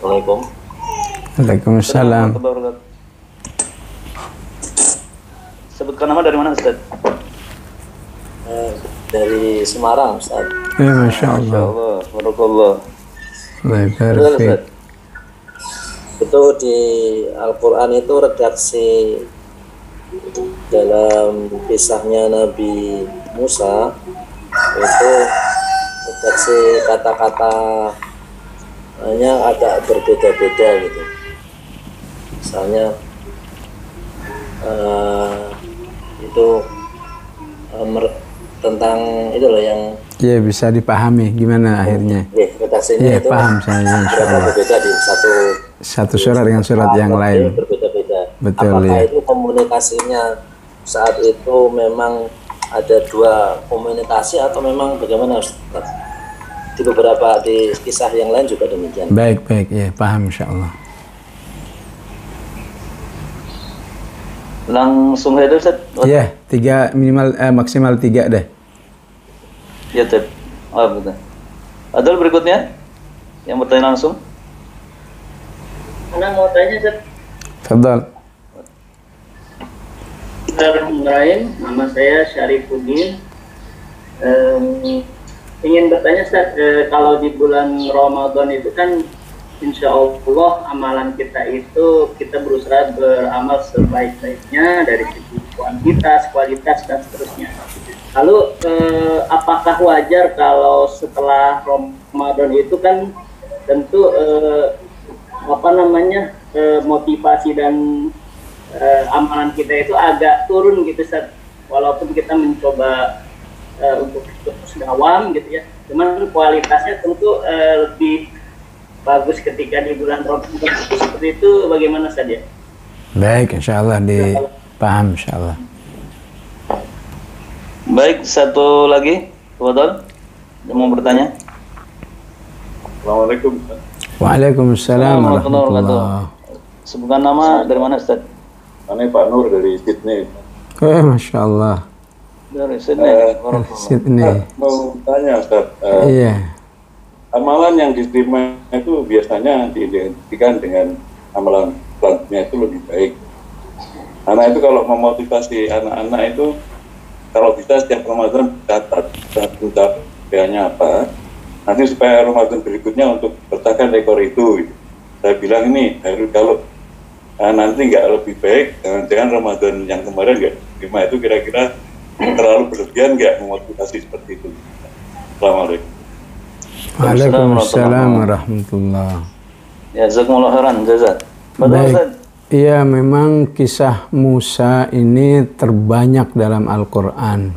Assalamualaikum. Waalaikumsalam. Sebutkan nama dari mana Ustaz? Dari Semarang, Ustaz. Ya, Masya Allah. Barakallah. Baik. Itu di Al-Quran itu redaksi dalam kisahnya Nabi Musa, itu redaksi kata-katanya agak berbeda-beda gitu. Misalnya itu tentang itu loh yang ya bisa dipahami gimana akhirnya. Redaksinya itu paham saya, insya Allah. berbeda di Satu surat dengan surat yang lain. Berbeda-beda. Betul. Apakah Ya. itu komunikasinya saat itu memang ada dua komunikasi atau memang bagaimana Ustaz? Di beberapa di kisah yang lain juga demikian. Baik, ya, paham insya Allah. Langsung saja Ustaz. Ya, maksimal 3 deh. Ya, Ustaz. Oh, betul. Adul berikutnya yang bertanya langsung. Anak mau tanya, Ustaz. Fadal. Bismillahirrahmanirrahim. Nama saya Syarifuddin. Ingin bertanya, Ustaz, kalau di bulan Ramadan itu kan insya Allah amalan kita itu kita berusaha beramal sebaik-baiknya dari segi kualitas dan seterusnya. Lalu apakah wajar kalau setelah Ramadan itu kan tentu motivasi dan amalan kita itu agak turun gitu, Ustaz. Walaupun kita mencoba untuk terus dawam gitu ya, cuman kualitasnya tentu lebih bagus ketika di bulan Ramadan seperti itu. Bagaimana saja? Baik, insya Allah dipaham insya Allah. Baik, satu lagi, Fadal, yang mau bertanya. Assalamualaikum. Waalaikumsalam warahmatullahi. Sebutkan nama dari mana Ustaz? Saya Pak Nur dari Sydney. Masya Allah. Dari Sydney. Sydney. Mau tanya Ustaz, Iya. amalan yang diterima itu biasanya diidentikan dengan amalan selanjutnya itu lebih baik. Karena itu kalau memotivasi anak-anak itu, kalau bisa setiap Ramadan catat pencapaiannya apa, nanti supaya Ramadan berikutnya untuk pecahkan rekor itu. Saya bilang ini kalau nanti nggak lebih baik, jangan Ramadan yang kemarin nggak terima itu kira-kira terlalu berlebihan nggak memotivasi seperti itu. Assalamualaikum. Waalaikumsalam warahmatullahi. Ya, jazakumullah khairan, jazak. Baik. Iya, memang kisah Musa ini terbanyak dalam Al-Quran.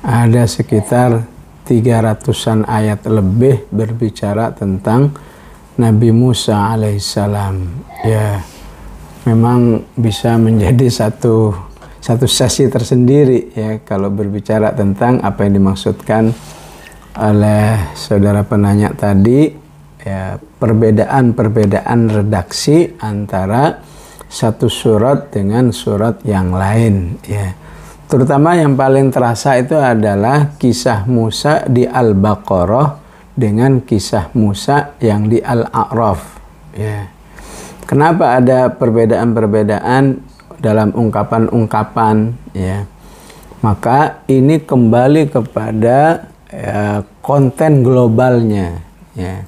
Ada sekitar 300-an ayat lebih berbicara tentang Nabi Musa alaihissalam. Ya, memang bisa menjadi satu sesi tersendiri ya kalau berbicara tentang apa yang dimaksudkan oleh saudara penanya tadi, ya, perbedaan redaksi antara satu surat dengan surat yang lain ya. Terutama yang paling terasa itu adalah kisah Musa di Al-Baqarah dengan kisah Musa yang di Al-A'raf ya. Kenapa ada perbedaan-perbedaan dalam ungkapan-ungkapan ya? Maka ini kembali kepada konten globalnya ya.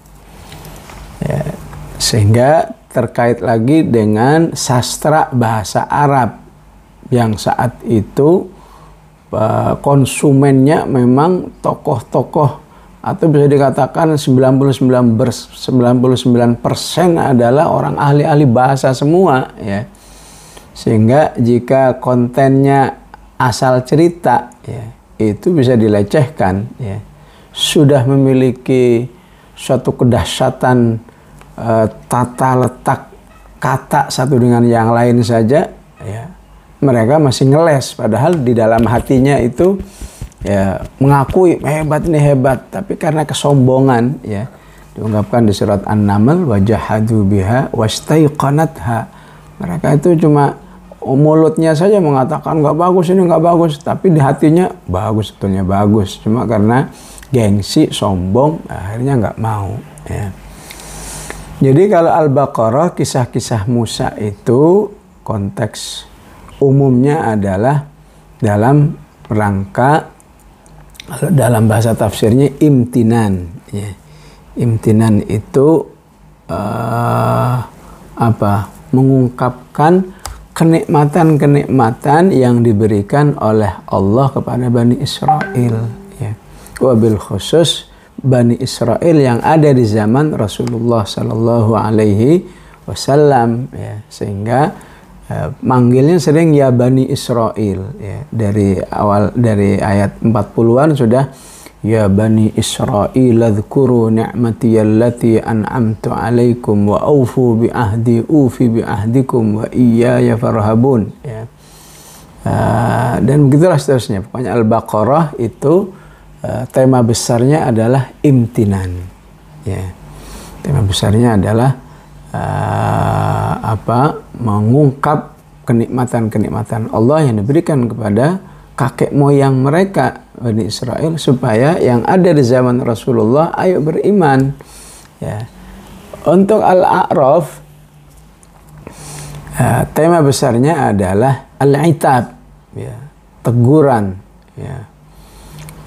Sehingga terkait lagi dengan sastra bahasa Arab yang saat itu konsumennya memang tokoh-tokoh atau bisa dikatakan 99% adalah orang ahli-ahli bahasa semua ya. Sehingga jika kontennya asal cerita ya, itu bisa dilecehkan ya. Sudah memiliki suatu kedahsyatan tata letak kata satu dengan yang lain saja ya, mereka masih ngeles, padahal di dalam hatinya itu ya mengakui hebat ini hebat, tapi karena kesombongan ya, diungkapkan di surat An-Naml, wajahadu biha wastaiqanatha. Mereka itu cuma mulutnya saja mengatakan nggak bagus, ini nggak bagus, tapi di hatinya bagus, sebetulnya bagus, cuma karena gengsi, sombong, akhirnya nggak mau ya. Jadi kalau Al-Baqarah, kisah-kisah Musa itu konteks umumnya adalah dalam rangka, kalau dalam bahasa tafsirnya imtinan. Ya. Imtinan itu mengungkapkan kenikmatan-kenikmatan yang diberikan oleh Allah kepada Bani Israel. Ya. Wabil khusus Bani Israel yang ada di zaman Rasulullah Sallallahu Alaihi Wasallam. Ya. Sehingga manggilnya sering ya Bani Israel. Ya. Dari ayat 40-an sudah ya Bani Israel adhkuru ni'mati allati an'amtu alaikum wa aufu bi ahdi ufi bi ahdikum wa iyaya farhabun. Ya. Dan begitulah seterusnya. Pokoknya Al-Baqarah itu tema besarnya adalah imtinan. Ya. Tema besarnya adalah mengungkap kenikmatan-kenikmatan Allah yang diberikan kepada kakek moyang mereka Bani Israel, supaya yang ada di zaman Rasulullah ayo beriman. Ya. Untuk Al-A'raf, tema besarnya adalah al-itab, ya, teguran. Ya.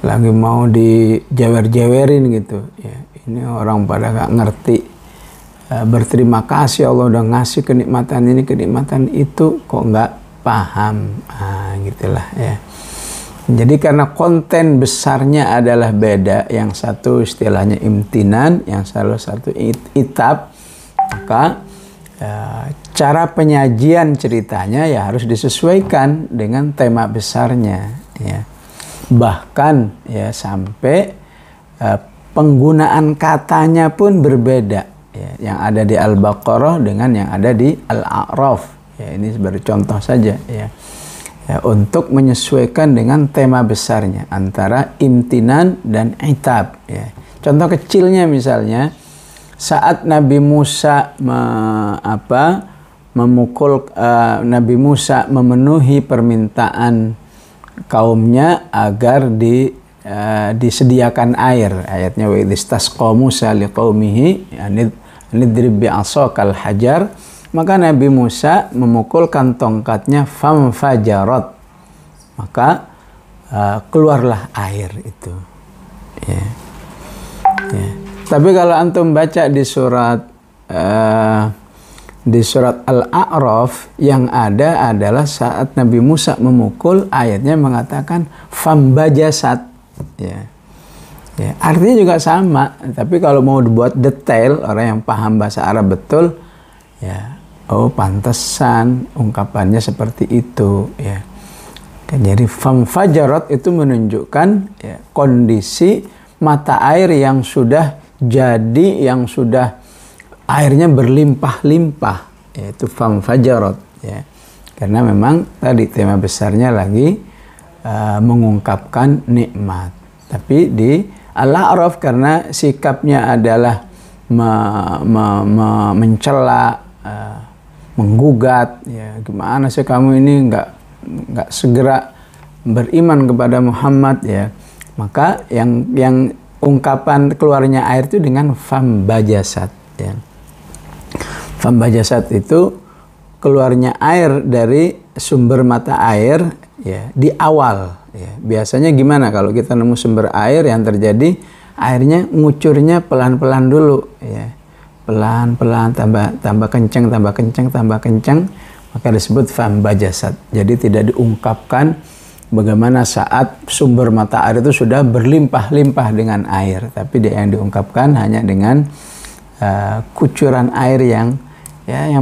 Lagi mau dijewer-jewerin gitu. Ya. Ini orang pada gak ngerti. Berterima kasih Allah udah ngasih kenikmatan ini, kenikmatan itu, kok nggak paham. Gitulah ya. Jadi karena konten besarnya adalah beda, yang satu istilahnya imtinan, yang satu itab, maka cara penyajian ceritanya ya harus disesuaikan dengan tema besarnya. Ya. Bahkan ya sampai penggunaan katanya pun berbeda. Ya, yang ada di Al-Baqarah dengan yang ada di Al-A'raf. Ya, ini baru contoh saja. Ya. Ya, untuk menyesuaikan dengan tema besarnya antara imtinan dan itab. Ya. Contoh kecilnya misalnya saat Nabi Musa Nabi Musa memenuhi permintaan kaumnya agar disediakan air. Ayatnya wa idhistasqa Musa liqaumihi nidrib bi'asakal hajar. Maka Nabi Musa memukulkan tongkatnya famfajarat, maka keluarlah air itu. Ya. Ya. Tapi kalau antum baca di surat Al-A'raf, yang ada adalah saat Nabi Musa memukul, ayatnya mengatakan fambajasat. Ya. Ya. Artinya juga sama, tapi kalau mau dibuat detail, orang yang paham bahasa Arab betul, ya. Oh, pantesan ungkapannya seperti itu, ya. Jadi famfajarat itu menunjukkan ya, kondisi mata air yang sudah jadi, yang sudah airnya berlimpah-limpah, yaitu famfajarat, ya. Karena memang tadi tema besarnya lagi mengungkapkan nikmat. Tapi di Al-A'raf karena sikapnya adalah mencela, menggugat, ya, gimana sih kamu ini nggak segera beriman kepada Muhammad, ya, maka yang ungkapan keluarnya air itu dengan fambajasat, ya. Fambajasat itu keluarnya air dari sumber mata air, ya, di awal, ya. Biasanya gimana kalau kita nemu sumber air, yang terjadi airnya ngucurnya pelan-pelan dulu, ya. Pelan-pelan tambah kencang, maka disebut fambajasat. Jadi tidak diungkapkan bagaimana saat sumber mata air itu sudah berlimpah-limpah dengan air, tapi yang diungkapkan hanya dengan kucuran air yang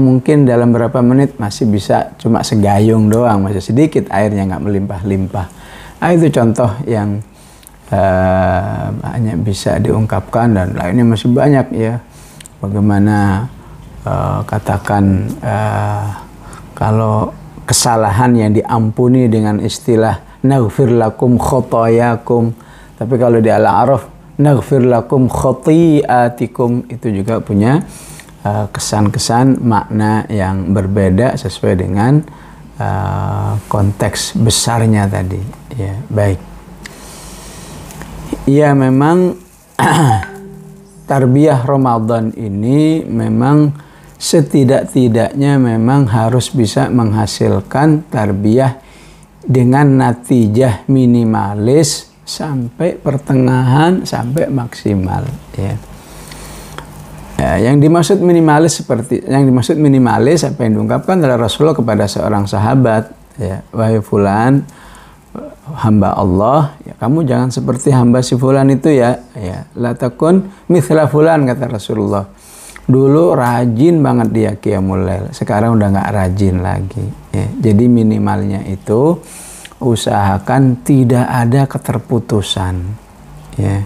mungkin dalam beberapa menit masih bisa cuma segayung doang, masih sedikit airnya, nggak melimpah-limpah. Itu contoh yang hanya bisa diungkapkan, dan lainnya masih banyak, ya. Bagaimana katakan kalau kesalahan yang diampuni dengan istilah naghfir lakum khotoyakum, tapi kalau di Al-A'raf naghfir lakum khotiatikum, itu juga punya kesan-kesan makna yang berbeda sesuai dengan konteks besarnya tadi, ya. Baik, ya, memang tarbiyah Ramadan ini memang setidak-tidaknya memang harus bisa menghasilkan tarbiyah dengan natijah minimalis sampai pertengahan sampai maksimal, ya. Yang dimaksud minimalis apa yang diungkapkan oleh Rasulullah kepada seorang sahabat, ya, wahai fulan, hamba Allah, ya, kamu jangan seperti hamba si fulan itu, ya, la takun mithla fulan, kata Rasulullah. Dulu rajin banget dia qiyamul lail, sekarang udah nggak rajin lagi, ya. Jadi minimalnya itu usahakan tidak ada keterputusan, ya.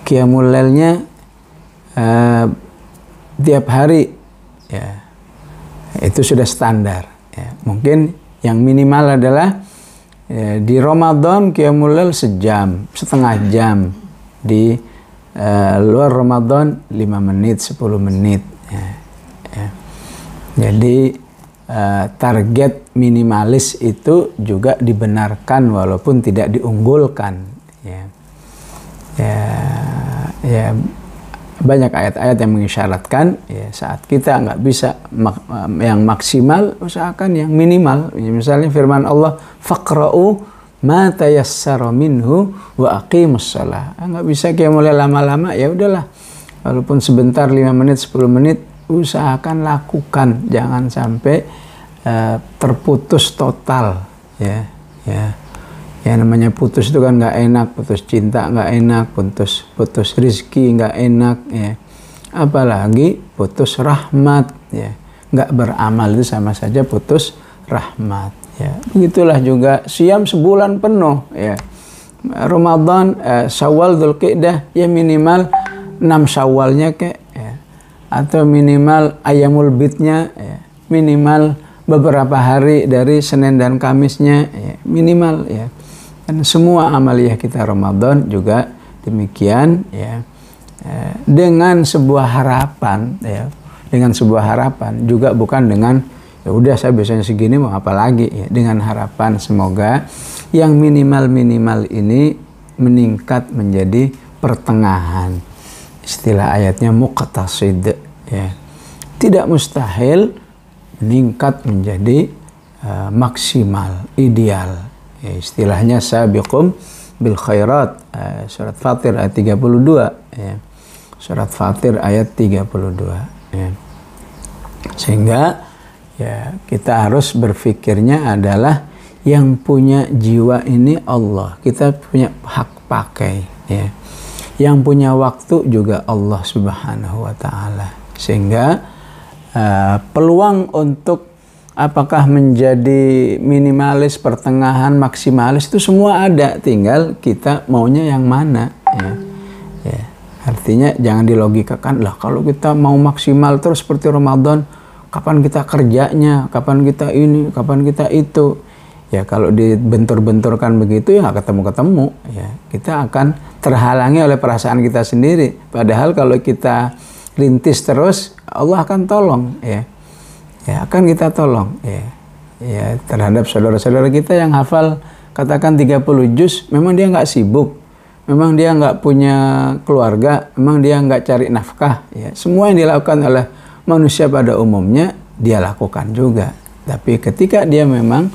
Qiyamul lailnya tiap hari, ya, itu sudah standar, ya. Mungkin yang minimal adalah di Ramadan qiyamul lail sejam, setengah jam, di luar Ramadan 5 menit, 10 menit, ya. Jadi target minimalis itu juga dibenarkan walaupun tidak diunggulkan, ya. Banyak ayat-ayat yang mengisyaratkan, ya, saat kita nggak bisa yang maksimal, usahakan yang minimal. Misalnya firman Allah, faqra'u ma tayassara minhu wa aqimus shalah. Nggak bisa kayak mulai lama-lama, ya udahlah, walaupun sebentar, 5 menit, 10 menit, usahakan lakukan, jangan sampai terputus total, ya. Ya namanya putus itu kan nggak enak, putus cinta nggak enak, putus rizki nggak enak, ya. Apalagi putus rahmat, ya. Nggak beramal itu sama saja putus rahmat, ya. Begitulah juga siam sebulan penuh, ya. Ramadan, Syawal, Dzulqa'dah, ya minimal 6 Syawalnya ya. Atau minimal Ayyamul Bidnya, ya. Minimal beberapa hari dari Senin dan Kamisnya, ya. Minimal, ya. Dan semua amaliyah kita Ramadan juga demikian, ya. Dengan sebuah harapan, ya. Dengan sebuah harapan juga, bukan dengan ya udah saya biasanya segini mau apa lagi, ya. Dengan harapan semoga yang minimal ini meningkat menjadi pertengahan. Istilah ayatnya muqtasid, ya. Tidak mustahil meningkat menjadi maksimal, ideal. Ya, istilahnya sabiqum bil khairat, surat Fatir ayat 32, ya. Surat Fatir ayat 32, ya. Sehingga ya kita harus berpikirnya adalah yang punya jiwa ini Allah, kita punya hak pakai, ya. Yang punya waktu juga Allah Subhanahu wa taala. Sehingga peluang untuk apakah menjadi minimalis, pertengahan, maksimalis itu semua ada, tinggal kita maunya yang mana, ya. Ya. Artinya jangan dilogikakan, lah kalau kita mau maksimal terus seperti Ramadan, kapan kita kerjanya, kapan kita ini, kapan kita itu. Ya kalau dibentur-benturkan begitu ya nggak ketemu-ketemu, ya. Kita akan terhalangi oleh perasaan kita sendiri. Padahal kalau kita rintis terus, Allah akan tolong, ya. Ya, akan kita tolong, ya terhadap saudara-saudara kita yang hafal katakan 30 juz, memang dia nggak sibuk, memang dia nggak punya keluarga, memang dia nggak cari nafkah, ya. Semua yang dilakukan oleh manusia pada umumnya dia lakukan juga. Tapi ketika dia memang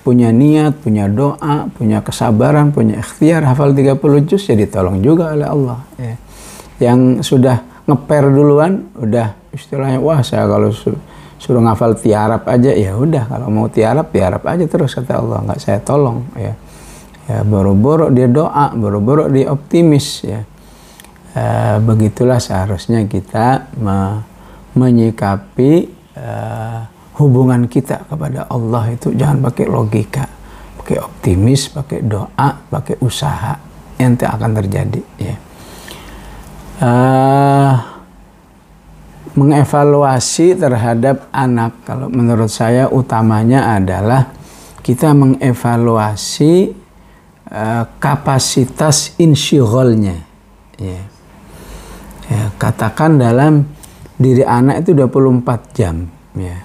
punya niat, punya doa, punya kesabaran, punya ikhtiar, hafal 30 juz, ya ditolong juga oleh Allah, ya. Yang sudah ngeper duluan, udah istilahnya, wah saya kalau suruh ngafal tiarab aja, ya udah, kalau mau tiarab aja terus, kata Allah, nggak saya tolong, ya. Ya boro-boro dia doa, boro-boro dia optimis, ya. Begitulah seharusnya kita menyikapi hubungan kita kepada Allah itu, jangan pakai logika, pakai optimis, pakai doa, pakai usaha, ente akan terjadi, ya. Mengevaluasi terhadap anak, kalau menurut saya utamanya adalah kita mengevaluasi kapasitas insyighalnya, ya. Ya, katakan dalam diri anak itu 24 jam, ya.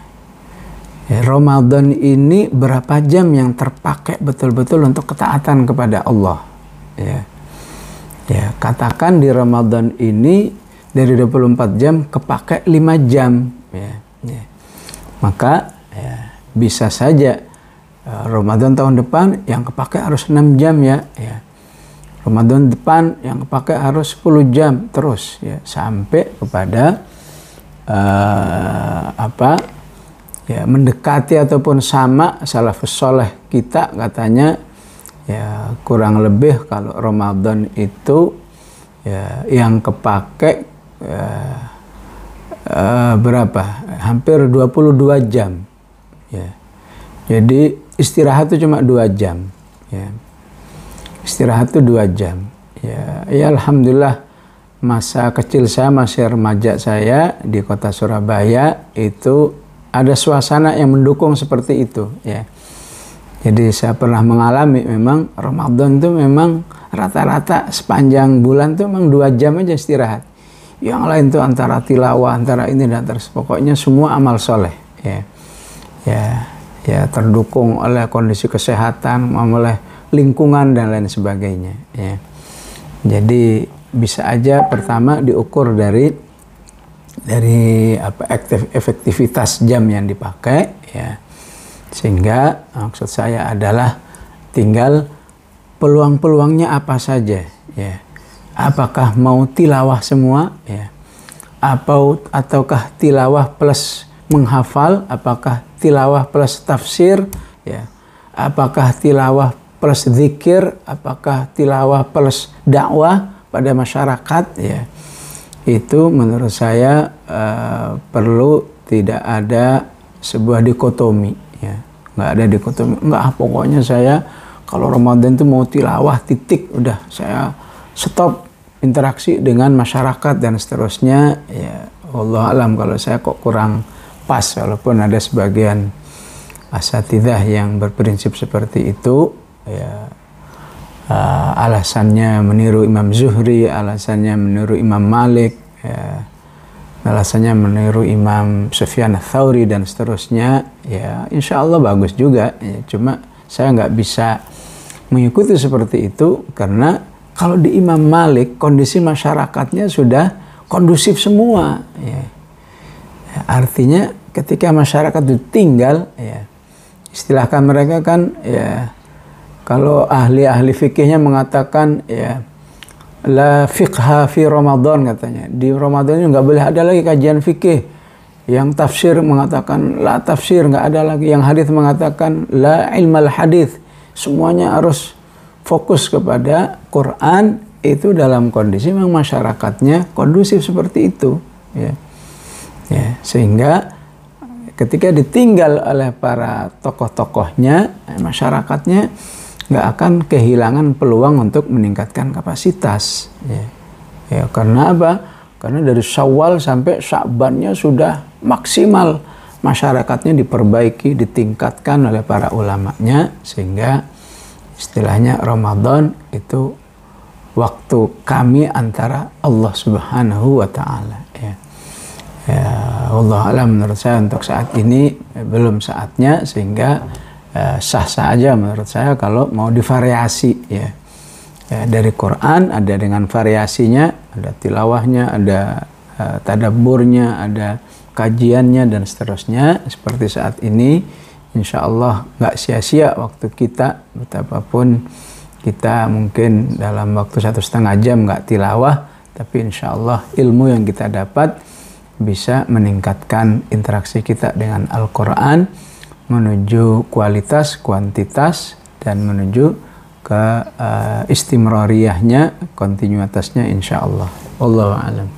Ya, Ramadan ini berapa jam yang terpakai betul-betul untuk ketaatan kepada Allah, ya. Ya, katakan di Ramadan ini dari 24 jam kepake 5 jam, ya. Maka ya, bisa saja Ramadan tahun depan yang kepake harus 6 jam ya. Ramadan depan yang kepake harus 10 jam terus ya, sampai kepada mendekati ataupun sama salafus soleh kita katanya ya, kurang lebih kalau Ramadan itu ya yang kepake berapa? Hampir 22 jam ya. Jadi istirahat itu cuma 2 jam ya. Istirahat itu 2 jam ya. Ya alhamdulillah, masa kecil saya, masih remaja saya di kota Surabaya itu ada suasana yang mendukung seperti itu ya. Jadi saya pernah mengalami memang Ramadan itu memang rata-rata sepanjang bulan itu memang 2 jam aja istirahat. Yang lain tuh antara tilawah, antara ini dan terus pokoknya semua amal soleh ya. Ya terdukung oleh kondisi kesehatan, oleh lingkungan dan lain sebagainya ya. Jadi bisa aja pertama diukur dari efektivitas jam yang dipakai ya. Sehingga maksud saya adalah tinggal peluang-peluangnya apa saja ya. Apakah mau tilawah semua ya? Ataukah tilawah plus menghafal? Apakah tilawah plus tafsir ya? Apakah tilawah plus zikir? Apakah tilawah plus dakwah pada masyarakat ya? Itu menurut saya perlu tidak ada sebuah dikotomi ya. Nggak ada dikotomi, pokoknya saya kalau Ramadan itu mau tilawah titik, udah saya stop interaksi dengan masyarakat dan seterusnya ya. Wallahu alam, kalau saya kok kurang pas, walaupun ada sebagian asatidzah yang berprinsip seperti itu ya. Alasannya meniru Imam Zuhri, alasannya meniru Imam Malik ya, alasannya meniru Imam Sufyan Ats-Tsauri dan seterusnya ya, insya Allah bagus juga ya. Cuma saya nggak bisa mengikuti seperti itu karena kalau di Imam Malik kondisi masyarakatnya sudah kondusif semua ya. Artinya ketika masyarakat itu tinggal ya, istilahkan mereka kan ya, kalau ahli-ahli fikihnya mengatakan ya, la fiqha fi Ramadan katanya. Di Ramadan itu nggak boleh ada lagi kajian fikih. Yang tafsir mengatakan la tafsir, nggak ada lagi. Yang hadis mengatakan la ilmal hadis. Semuanya harus fokus kepada Quran. Itu dalam kondisi memang masyarakatnya kondusif seperti itu ya. Sehingga ketika ditinggal oleh para tokoh-tokohnya, masyarakatnya nggak akan kehilangan peluang untuk meningkatkan kapasitas ya. Karena apa? Karena dari Syawal sampai Sya'bannya sudah maksimal, masyarakatnya diperbaiki, ditingkatkan oleh para ulamanya, sehingga istilahnya Ramadan itu waktu kami antara Allah Subhanahu wa Ta'ala ya. Allah alam, menurut saya untuk saat ini belum saatnya, sehingga sah-sah aja menurut saya kalau mau divariasi ya. Dari Quran ada dengan variasinya, ada tilawahnya, ada tadabburnya, ada kajiannya dan seterusnya. Seperti saat ini insya Allah nggak sia-sia waktu kita, betapapun kita mungkin dalam waktu 1,5 jam nggak tilawah, tapi insya Allah ilmu yang kita dapat bisa meningkatkan interaksi kita dengan Al-Quran, menuju kualitas, kuantitas, dan menuju ke istimrariyahnya, kontinuitasnya insya Allah. Wallahu a'lam.